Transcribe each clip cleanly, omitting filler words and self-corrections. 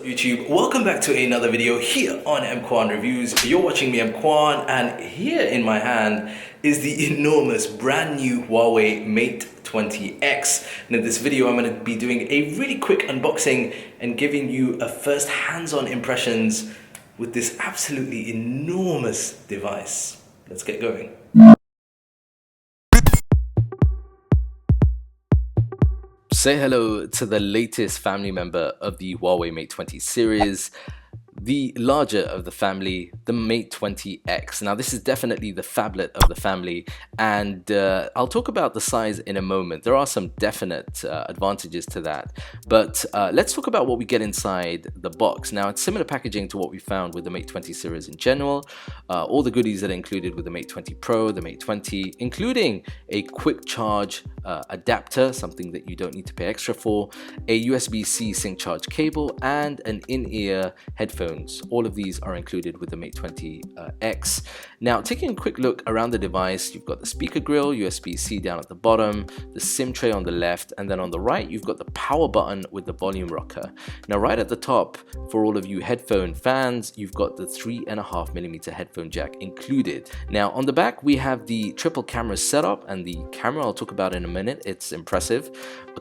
YouTube? Welcome back to another video here on EMKWAN Reviews. You're watching me, EMKWAN, and here in my hand is the enormous brand new Huawei Mate 20X. And in this video I'm going to be doing a really quick unboxing and giving you a first hands-on impressions with this absolutely enormous device. Let's get going. Say hello to the latest family member of the Huawei Mate 20 series, the larger of the family, the Mate 20X. Now this is definitely the phablet of the family, and I'll talk about the size in a moment. There are some definite advantages to that, but let's talk about what we get inside the box. Now it's similar packaging to what we found with the Mate 20 series in general. All the goodies that are included with the Mate 20 Pro, the Mate 20, including a quick charge adapter, something that you don't need to pay extra for, a USB-C sync charge cable, and an in-ear headphone. All of these are included with the Mate 20X. Now, taking a quick look around the device, you've got the speaker grill, USB-C down at the bottom, the SIM tray on the left, and then on the right, you've got the power button with the volume rocker. Now, right at the top, for all of you headphone fans, you've got the 3.5mm headphone jack included. Now, on the back, we have the triple camera setup, and the camera I'll talk about in a minute. It's impressive,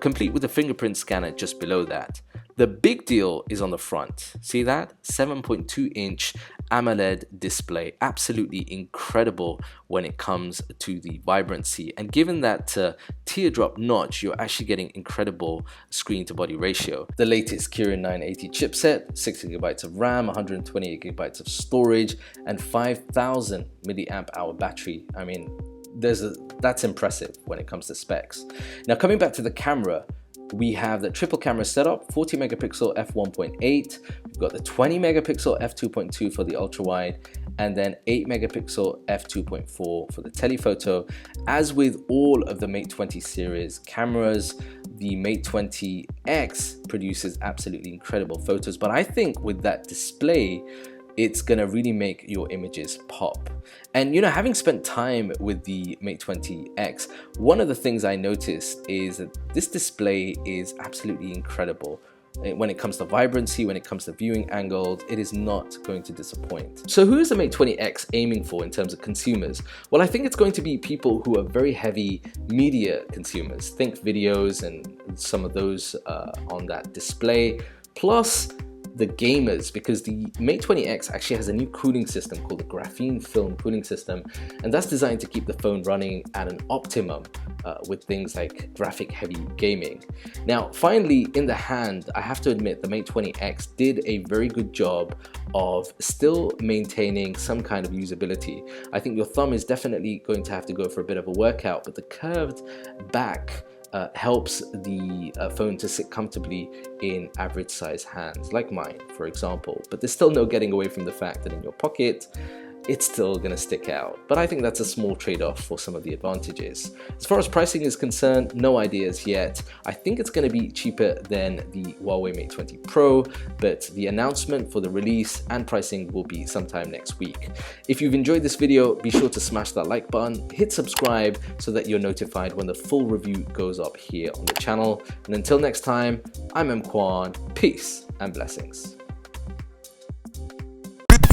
complete with a fingerprint scanner just below that. The big deal is on the front. See that? 7.2-inch AMOLED display. Absolutely incredible when it comes to the vibrancy. And given that teardrop notch, you're actually getting incredible screen-to-body ratio. The latest Kirin 980 chipset, 6GB of RAM, 128GB of storage, and 5,000 mAh battery. I mean, that's impressive when it comes to specs. Now, coming back to the camera, we have the triple camera setup, 40 megapixel f1.8, we've got the 20 megapixel f2.2 for the ultra wide, and then 8 megapixel f2.4 for the telephoto. As with all of the Mate 20 series cameras, the Mate 20X produces absolutely incredible photos, but I think with that display, it's gonna really make your images pop. And you know, having spent time with the Mate 20X, one of the things I noticed is that this display is absolutely incredible. When it comes to vibrancy, when it comes to viewing angles, it is not going to disappoint. So who is the Mate 20X aiming for in terms of consumers? Well, I think it's going to be people who are very heavy media consumers. Think videos and some of those on that display, plus the gamers, because the Mate 20X actually has a new cooling system called the graphene film cooling system, and that's designed to keep the phone running at an optimum with things like graphic heavy gaming. Now, finally, in the hand, I have to admit the Mate 20X did a very good job of still maintaining some kind of usability. I think your thumb is definitely going to have to go for a bit of a workout, but the curved back helps the phone to sit comfortably in average size hands, like mine, for example. But there's still no getting away from the fact that in your pocket, it's still gonna stick out. But I think that's a small trade-off for some of the advantages. As far as pricing is concerned, no ideas yet. I think it's gonna be cheaper than the Huawei Mate 20 Pro, but the announcement for the release and pricing will be sometime next week. If you've enjoyed this video, be sure to smash that like button, hit subscribe so that you're notified when the full review goes up here on the channel. And until next time, I'm EMKWAN, peace and blessings.